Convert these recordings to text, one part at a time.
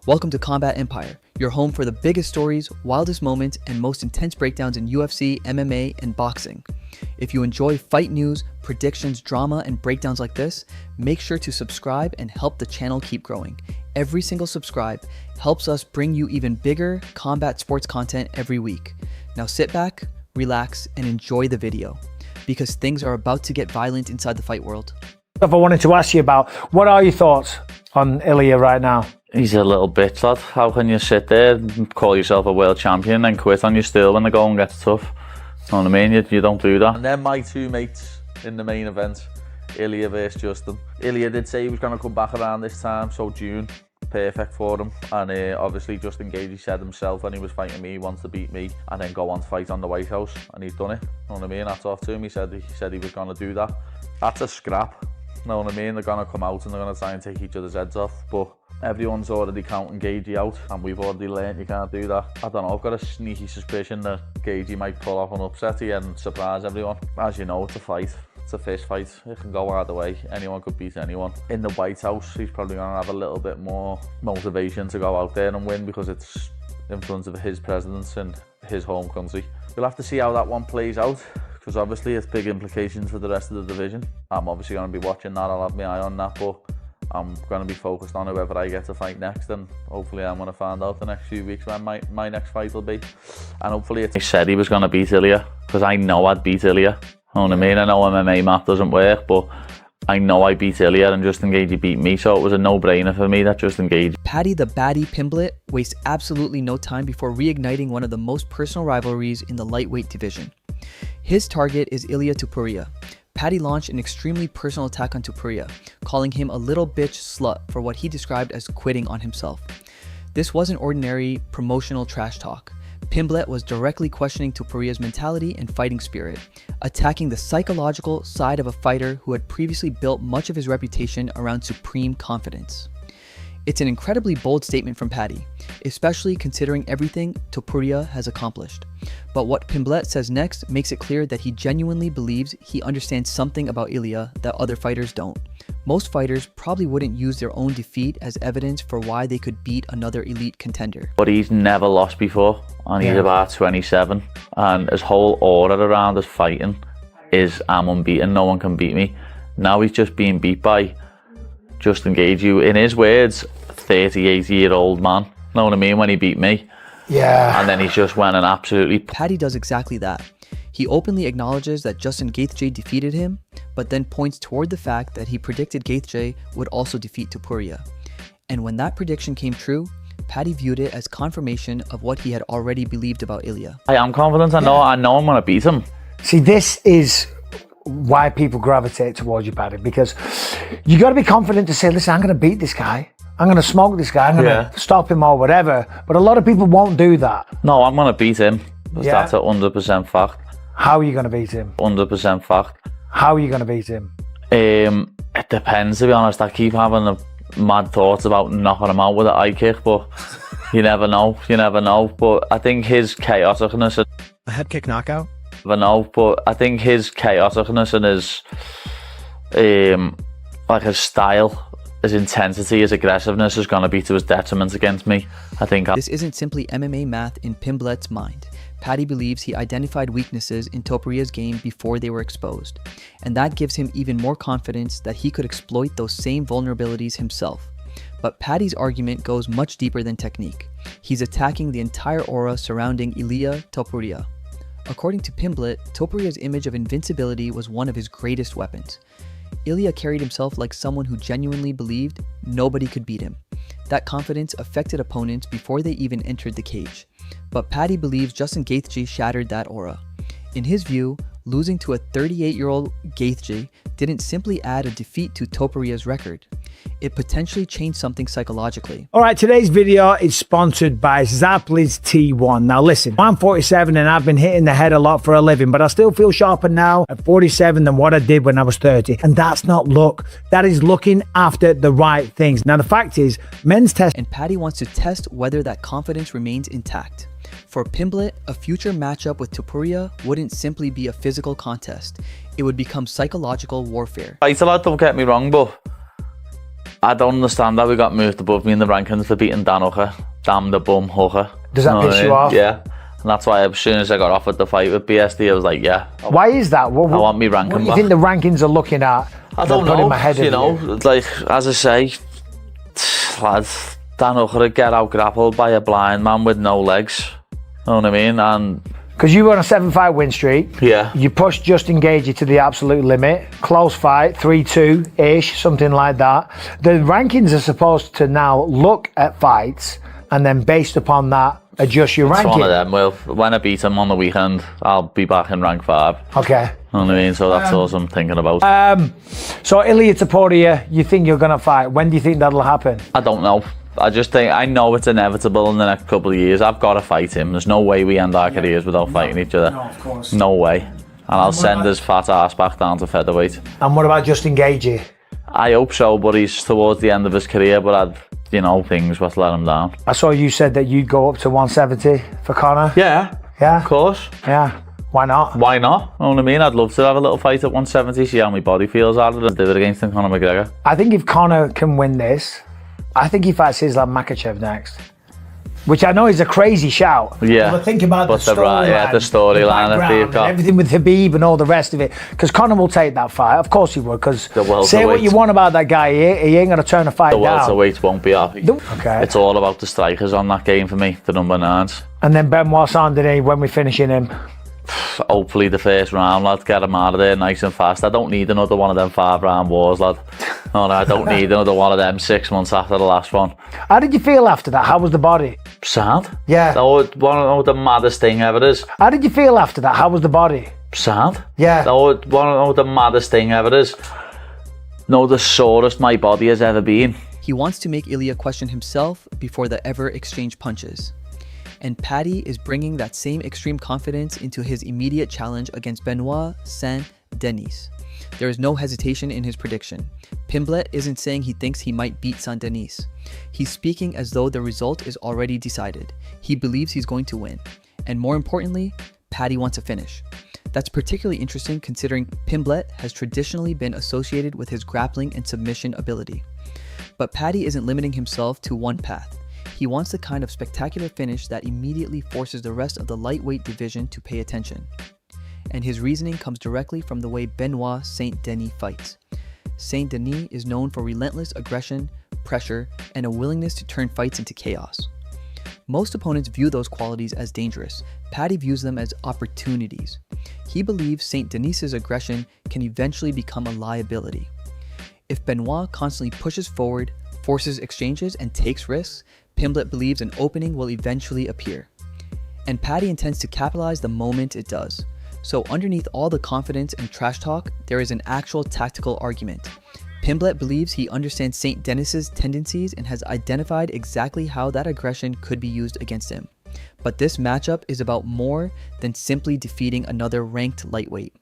Welcome to Combat Empire, your home for the biggest stories, wildest moments, and most intense breakdowns in UFC, MMA, and boxing. If you enjoy fight news, predictions, drama, and breakdowns like this, make sure to subscribe and help the channel keep growing. Every single subscribe helps us bring you even bigger combat sports content every week. Now sit back, relax, and enjoy the video, because things are about to get violent inside the fight world. Stuff I wanted to ask you about. What are your thoughts on Ilia right now? He's a little bitch, lad. How can you sit there and call yourself a world champion and quit on your still when the going gets tough? You know what I mean? You don't do that. And then my two mates in the main event, Ilia versus Justin. Ilia did say he was going to come back around this time, so June, perfect for him. And obviously Justin Gagey said himself when he was fighting me, he wants to beat me and then go on to fight on the White House, and he's done it. You know what I mean? That's off to him. He said he was going to do that. That's a scrap. You know what I mean? They're going to come out and they're going to try and take each other's heads off, but everyone's already counting Gagey out, and we've already learned you can't do that. I don't know, I've got a sneaky suspicion that Gagey might pull off an upset here and surprise everyone. As you know, it's a fight. It's a fist fight. It can go either way. Anyone could beat anyone. In the White House, he's probably going to have a little bit more motivation to go out there and win because it's in front of his presidents in his home country. We'll have to see how that one plays out, because obviously it's big implications for the rest of the division. I'm obviously going to be watching that. I'll have my eye on that, but I'm going to be focused on whoever I get to fight next, and hopefully I'm going to find out the next few weeks when my next fight will be. And hopefully he said he was going to beat Ilia, because I know I'd beat Ilia. You know what I mean? I know MMA math doesn't work, but I know I beat Ilia and Justin Gagey beat me, so it was a no-brainer for me that Justin Gagey. Paddy the Baddie Pimblett wastes absolutely no time before reigniting one of the most personal rivalries in the lightweight division. His target is Ilia Topuria. Paddy launched an extremely personal attack on Topuria, calling him a little bitch slut for what he described as quitting on himself. This wasn't ordinary promotional trash talk. Pimblett was directly questioning Topuria's mentality and fighting spirit, attacking the psychological side of a fighter who had previously built much of his reputation around supreme confidence. It's an incredibly bold statement from Paddy, especially considering everything Topuria has accomplished. But what Pimblett says next makes it clear that he genuinely believes he understands something about Ilia that other fighters don't. Most fighters probably wouldn't use their own defeat as evidence for why they could beat another elite contender. But he's never lost before, and he's about 27, and his whole aura around his fighting is I'm unbeaten, no one can beat me. Now he's just being beat by Justin Gagey, in his words, 80-year-old man. Know what I mean? When he beat me. Yeah. And then he's just went and absolutely... Paddy does exactly that. He openly acknowledges that Justin Gaethje defeated him, but then points toward the fact that he predicted Gaethje would also defeat Topuria. And when that prediction came true, Paddy viewed it as confirmation of what he had already believed about Ilia. I am confident. I know I'm going to beat him. See, this is why people gravitate towards you, Paddy, because you got to be confident to say, listen, I'm going to beat this guy. I'm going to smoke this guy. I'm going to stop him or whatever. But a lot of people won't do that. No, I'm going to beat him. That's a 100% fact. How are you going to beat him? 100% fact. How are you going to beat him? It depends, to be honest. I keep having the mad thoughts about knocking him out with an eye kick, but you never know. You never know. But I think his chaoticness... A head kick knockout? I know, but I think his chaoticness and his his style, his intensity, his aggressiveness is going to be to his detriment against me. I think this isn't simply MMA math in Pimblett's mind. Paddy believes he identified weaknesses in Topuria's game before they were exposed, and that gives him even more confidence that he could exploit those same vulnerabilities himself. But Paddy's argument goes much deeper than technique. He's attacking the entire aura surrounding Ilia Topuria. According to Pimblett, Topuria's image of invincibility was one of his greatest weapons. Ilia carried himself like someone who genuinely believed nobody could beat him. That confidence affected opponents before they even entered the cage. But Paddy believes Justin Gaethje shattered that aura. In his view, losing to a 38-year-old Gaethje didn't simply add a defeat to Topuria's record. It potentially changed something psychologically. All right, today's video is sponsored by Zapply's T1. Now listen, I'm 47 and I've been hitting the head a lot for a living, but I still feel sharper now at 47 than what I did when I was 30. And that's not luck. That is looking after the right things. Now the fact is, men's test... And Paddy wants to test whether that confidence remains intact. For Pimblett, a future matchup with Topuria wouldn't simply be a physical contest. It would become psychological warfare. Fight a lot, don't get me wrong, but I don't understand how we got moved above me in the rankings for beating Dan Hooker. Damn the bum Hooker. Does that piss you off? Yeah. And that's why as soon as I got offered the fight with BSD, I was like, yeah. Why is that? I want me ranking What do you back. think the rankings are looking at? I don't putting know, my head you in know, you? like, as I say, lads, Dan Hooker would get out grappled by a blind man with no legs. Know what I mean? And Because you were on a 7-fight win streak. yeah, You pushed Justin Gaethje to the absolute limit. Close fight, 3-2-ish, something like that. The rankings are supposed to now look at fights and then based upon that, adjust your it's ranking. one of them. Well, when I beat him on the weekend, I'll be back in rank 5. Okay. Know what I mean? So that's all I'm thinking about. So Ilia Topuria, you think you're going to fight. When do you think that'll happen? I don't know. I just think, I know it's inevitable in the next couple of years. I've got to fight him. There's no way we end our careers without fighting each other. No, of course. No way. And I'll send his fat ass back down to featherweight. And what about Justin Gaethje? I hope so, but he's towards the end of his career, but things must let him down. I saw you said that you'd go up to 170 for Conor. Yeah, Yeah? of course. Yeah. Why not? Why not? Know what I mean? I'd love to have a little fight at 170, see how my body feels out of it, and do it against Conor McGregor. I think if Conor can win this, I think he fights Islam Makhachev next. Which I know is a crazy shout. Yeah. But think about But the the right- storyline. yeah, the storyline that they've got. And everything with Habib and all the rest of it. Because Conor will take that fight. Of course he would. Because The welterweight. say what you want about that guy, he ain't going to turn a fight The down. welterweights won't be happy. Okay. It's all about the strikers on that game for me, the number 9s. And then Benoit Saint-Denis, when we're finishing him. Hopefully the first round, lad, get him out of there nice and fast. I don't need another one of them 5-round wars, lad. No, I don't need another one of them 6 months after the last one. How did you feel after that? How was the body? Sad. Yeah. Oh, one of the maddest thing ever is. How did you feel after that? How was the body? Sad. Yeah. Oh, one of the maddest thing ever is. No, the sorest my body has ever been. He wants to make Ilia question himself before the ever exchange punches. And Paddy is bringing that same extreme confidence into his immediate challenge against Benoit Saint-Denis. There is no hesitation in his prediction. Pimblett isn't saying he thinks he might beat Saint-Denis. He's speaking as though the result is already decided. He believes he's going to win. And more importantly, Paddy wants a finish. That's particularly interesting considering Pimblett has traditionally been associated with his grappling and submission ability. But Paddy isn't limiting himself to one path. He wants the kind of spectacular finish that immediately forces the rest of the lightweight division to pay attention. And his reasoning comes directly from the way Benoit Saint-Denis fights. Saint-Denis is known for relentless aggression, pressure, and a willingness to turn fights into chaos. Most opponents view those qualities as dangerous. Paddy views them as opportunities. He believes Saint-Denis' aggression can eventually become a liability. If Benoit constantly pushes forward, forces exchanges, and takes risks, Pimblett believes an opening will eventually appear. And Paddy intends to capitalize the moment it does. So underneath all the confidence and trash talk, there is an actual tactical argument. Pimblett believes he understands Saint-Denis' tendencies and has identified exactly how that aggression could be used against him. But this matchup is about more than simply defeating another ranked lightweight.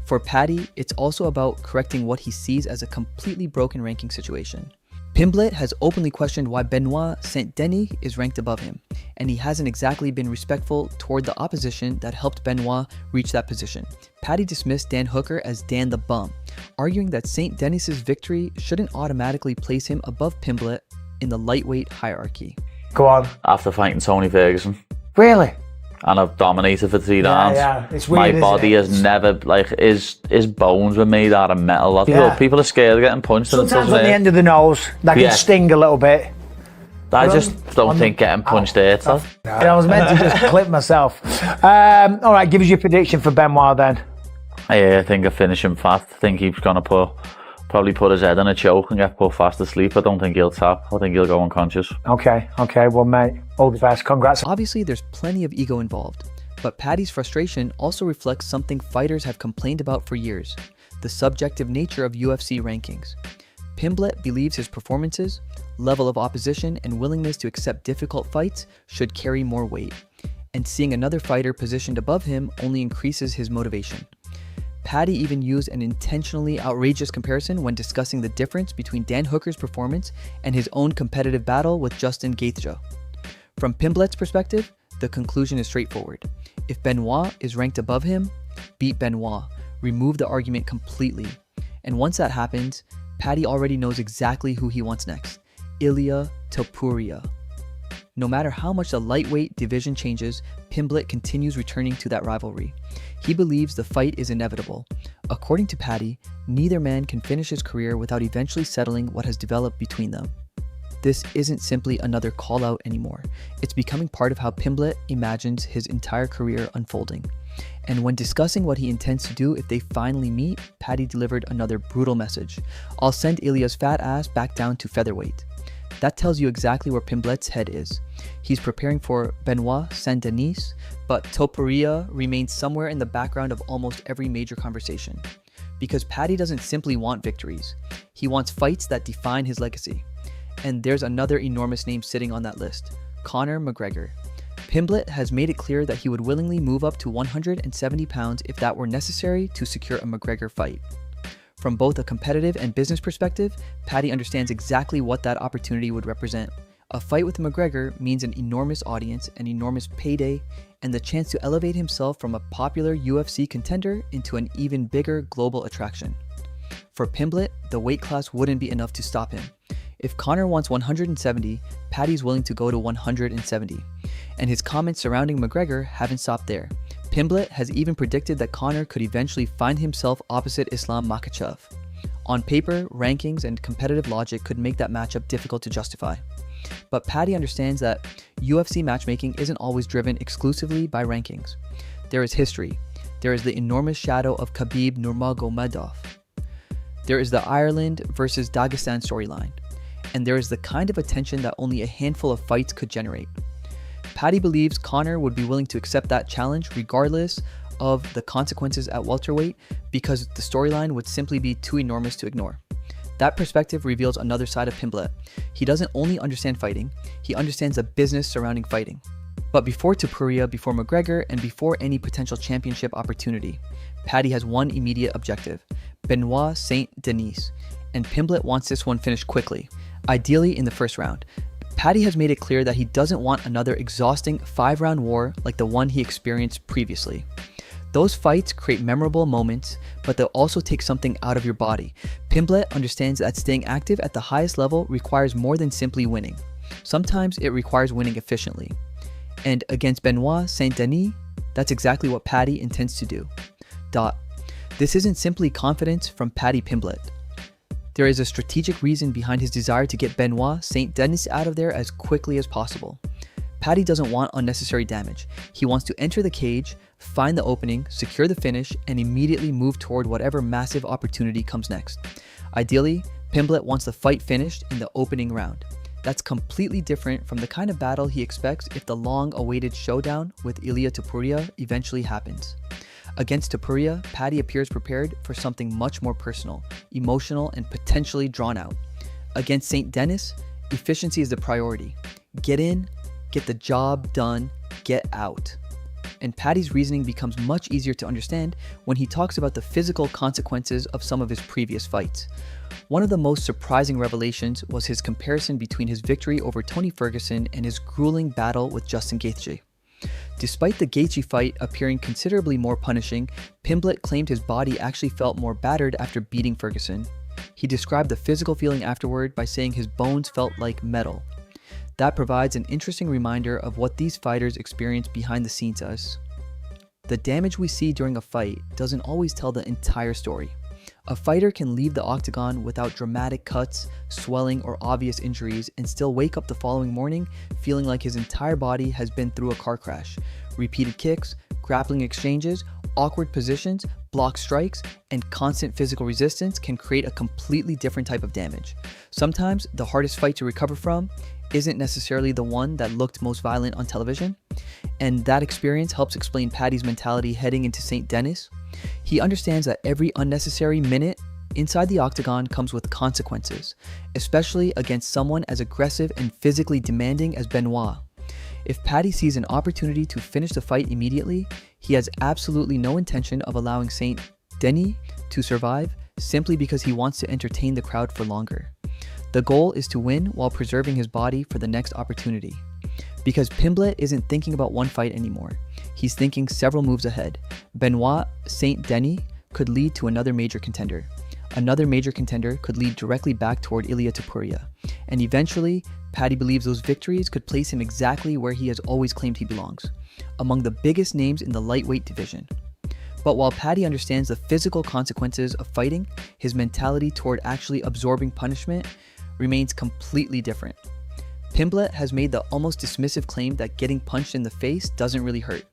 For Paddy, it's also about correcting what he sees as a completely broken ranking situation. Pimblett has openly questioned why Benoit Saint-Denis is ranked above him, and he hasn't exactly been respectful toward the opposition that helped Benoit reach that position. Paddy dismissed Dan Hooker as Dan the Bum, arguing that Saint-Denis' victory shouldn't automatically place him above Pimblett in the lightweight hierarchy. Go on. After fighting Tony Ferguson. Really? And I've dominated for 3 rounds. Yeah. It's weird, My body isn't it? has never, like, his bones were made out of metal. People are scared of getting punched. And it Sometimes doesn't on the hurt. end of the nose, that can Yeah. sting a little bit. I just don't think getting punched hurts. I was meant to just clip myself. All right, give us your prediction for Benoit then. Yeah, I think I finish him fast. I think he's gonna probably put his head in a choke and get put fast asleep. I don't think he'll tap. I think he'll go unconscious. Okay, well, mate, all the best. Congrats. Obviously, there's plenty of ego involved, but Paddy's frustration also reflects something fighters have complained about for years: the subjective nature of UFC rankings. Pimblett believes his performances, level of opposition, and willingness to accept difficult fights should carry more weight, and seeing another fighter positioned above him only increases his motivation. Paddy even used an intentionally outrageous comparison when discussing the difference between Dan Hooker's performance and his own competitive battle with Justin Gaethje. From Pimblett's perspective, the conclusion is straightforward. If Benoit is ranked above him, beat Benoit, remove the argument completely. And once that happens, Paddy already knows exactly who he wants next: Ilia Topuria. No matter how much the lightweight division changes, Pimblett continues returning to that rivalry. He believes the fight is inevitable. According to Paddy, neither man can finish his career without eventually settling what has developed between them. This isn't simply another call-out anymore. It's becoming part of how Pimblett imagines his entire career unfolding. And when discussing what he intends to do if they finally meet, Paddy delivered another brutal message: "I'll send Ilia's fat ass back down to featherweight." That tells you exactly where Pimblett's head is. He's preparing for Benoit, Saint-Denis, but Topuria remains somewhere in the background of almost every major conversation. Because Paddy doesn't simply want victories, he wants fights that define his legacy. And there's another enormous name sitting on that list: Conor McGregor. Pimblett has made it clear that he would willingly move up to 170 pounds if that were necessary to secure a McGregor fight. From both a competitive and business perspective, Paddy understands exactly what that opportunity would represent. A fight with McGregor means an enormous audience, an enormous payday, and the chance to elevate himself from a popular UFC contender into an even bigger global attraction. For Pimblett, the weight class wouldn't be enough to stop him. If Conor wants 170, Paddy's willing to go to 170. And his comments surrounding McGregor haven't stopped there. Pimblett has even predicted that Conor could eventually find himself opposite Islam Makhachev. On paper, rankings and competitive logic could make that matchup difficult to justify. But Paddy understands that UFC matchmaking isn't always driven exclusively by rankings. There is history. There is the enormous shadow of Khabib Nurmagomedov. There is the Ireland versus Dagestan storyline. And there is the kind of attention that only a handful of fights could generate. Paddy believes Conor would be willing to accept that challenge regardless of the consequences at welterweight, because the storyline would simply be too enormous to ignore. That perspective reveals another side of Pimblett. He doesn't only understand fighting, he understands the business surrounding fighting. But before Topuria, before McGregor, and before any potential championship opportunity, Paddy has one immediate objective: Benoit Saint-Denis. And Pimblett wants this one finished quickly, ideally in the first round. Paddy has made it clear that he doesn't want another exhausting 5-round war like the one he experienced previously. Those fights create memorable moments, but they'll also take something out of your body. Pimblett understands that staying active at the highest level requires more than simply winning. Sometimes it requires winning efficiently. And against Benoit Saint-Denis, that's exactly what Paddy intends to do. This isn't simply confidence from Paddy Pimblett. There is a strategic reason behind his desire to get Benoit Saint-Denis out of there as quickly as possible. Paddy doesn't want unnecessary damage. He wants to enter the cage, find the opening, secure the finish, and immediately move toward whatever massive opportunity comes next. Ideally, Pimblett wants the fight finished in the opening round. That's completely different from the kind of battle he expects if the long-awaited showdown with Ilia Topuria eventually happens. Against Topuria, Paddy appears prepared for something much more personal, emotional, and potentially drawn out. Against Saint-Denis, efficiency is the priority. Get in, get the job done, get out. And Paddy's reasoning becomes much easier to understand when he talks about the physical consequences of some of his previous fights. One of the most surprising revelations was his comparison between his victory over Tony Ferguson and his grueling battle with Justin Gaethje. Despite the Gaethje fight appearing considerably more punishing, Pimblett claimed his body actually felt more battered after beating Ferguson. He described the physical feeling afterward by saying his bones felt like metal. That provides an interesting reminder of what these fighters experience behind the scenes as. The damage we see during a fight doesn't always tell the entire story. A fighter can leave the octagon without dramatic cuts, swelling, or obvious injuries and still wake up the following morning feeling like his entire body has been through a car crash. Repeated kicks, grappling exchanges, awkward positions, block strikes, and constant physical resistance can create a completely different type of damage. Sometimes the hardest fight to recover from isn't necessarily the one that looked most violent on television, and that experience helps explain Paddy's mentality heading into Saint-Denis. He understands that every unnecessary minute inside the octagon comes with consequences, especially against someone as aggressive and physically demanding as Benoit. If Paddy sees an opportunity to finish the fight immediately, he has absolutely no intention of allowing Saint-Denis to survive simply because he wants to entertain the crowd for longer. The goal is to win while preserving his body for the next opportunity. Because Pimblett isn't thinking about one fight anymore. He's thinking several moves ahead. Benoit Saint-Denis could lead to another major contender. another major contender could lead directly back toward Ilia Topuria, and eventually, Paddy believes those victories could place him exactly where he has always claimed he belongs, among the biggest names in the lightweight division. But while Paddy understands the physical consequences of fighting, his mentality toward actually absorbing punishment remains completely different. Pimblett has made the almost dismissive claim that getting punched in the face doesn't really hurt.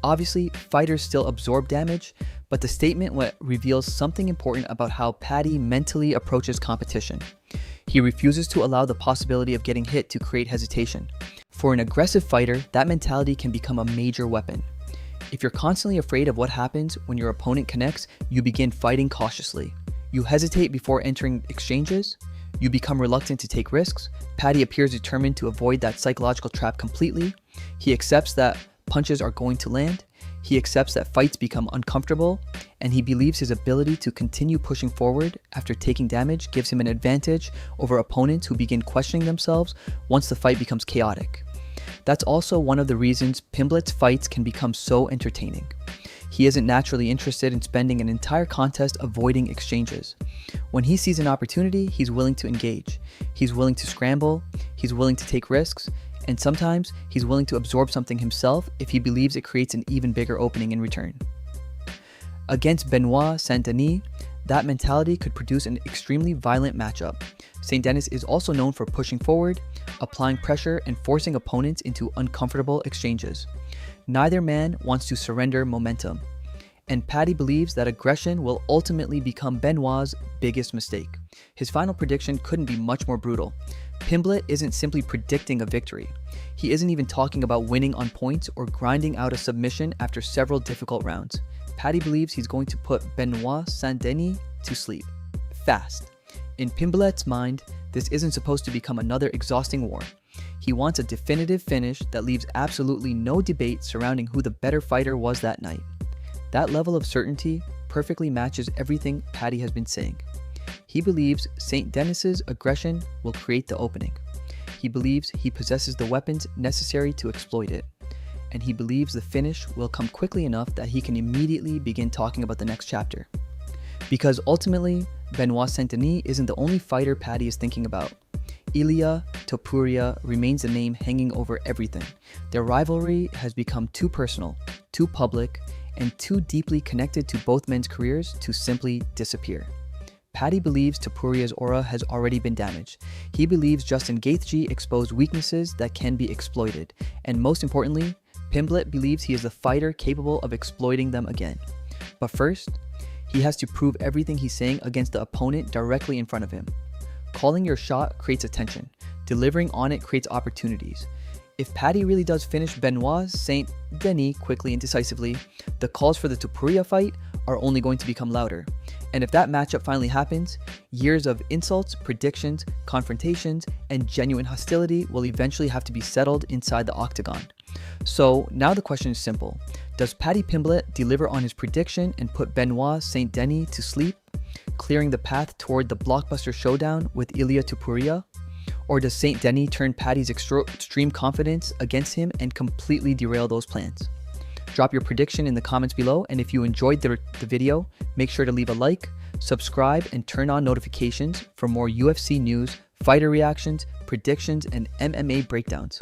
Obviously, fighters still absorb damage, but the statement reveals something important about how Paddy mentally approaches competition. He refuses to allow the possibility of getting hit to create hesitation. For an aggressive fighter, that mentality can become a major weapon. If you're constantly afraid of what happens when your opponent connects, you begin fighting cautiously. You hesitate before entering exchanges. You become reluctant to take risks. Paddy appears determined to avoid that psychological trap completely. He accepts that punches are going to land. He accepts that fights become uncomfortable, and he believes his ability to continue pushing forward after taking damage gives him an advantage over opponents who begin questioning themselves once the fight becomes chaotic. That's also one of the reasons Pimblett's fights can become so entertaining. He isn't naturally interested in spending an entire contest avoiding exchanges. When he sees an opportunity, he's willing to engage. He's willing to scramble, he's willing to take risks, and sometimes he's willing to absorb something himself if he believes it creates an even bigger opening in return. Against Benoit Saint-Denis, that mentality could produce an extremely violent matchup. Saint-Denis is also known for pushing forward, applying pressure, and forcing opponents into uncomfortable exchanges. Neither man wants to surrender momentum, and Paddy believes that aggression will ultimately become Benoit's biggest mistake. His final prediction couldn't be much more brutal. Pimblett isn't simply predicting a victory. He isn't even talking about winning on points or grinding out a submission after several difficult rounds. Paddy believes he's going to put Benoit Saint-Denis to sleep. Fast. In Pimblett's mind, this isn't supposed to become another exhausting war. He wants a definitive finish that leaves absolutely no debate surrounding who the better fighter was that night. That level of certainty perfectly matches everything Paddy has been saying. He believes Saint-Denis's aggression will create the opening. He believes he possesses the weapons necessary to exploit it. And he believes the finish will come quickly enough that he can immediately begin talking about the next chapter. Because ultimately, Benoit Saint-Denis isn't the only fighter Paddy is thinking about. Ilia Topuria remains the name hanging over everything. Their rivalry has become too personal, too public, and too deeply connected to both men's careers to simply disappear. Paddy believes Topuria's aura has already been damaged. He believes Justin Gaethje exposed weaknesses that can be exploited. And most importantly, Pimblett believes he is the fighter capable of exploiting them again. But first, he has to prove everything he's saying against the opponent directly in front of him. Calling your shot creates attention. Delivering on it creates opportunities. If Paddy really does finish Benoit Saint-Denis quickly and decisively, the calls for the Topuria fight are only going to become louder. And if that matchup finally happens, years of insults, predictions, confrontations, and genuine hostility will eventually have to be settled inside the octagon. So now the question is simple. Does Paddy Pimblett deliver on his prediction and put Benoit Saint-Denis to sleep, clearing the path toward the blockbuster showdown with Ilia Topuria? Or does Saint-Denis turn Paddy's extreme confidence against him and completely derail those plans? Drop your prediction in the comments below, and if you enjoyed the video, make sure to leave a like, subscribe, and turn on notifications for more UFC news, fighter reactions, predictions, and MMA breakdowns.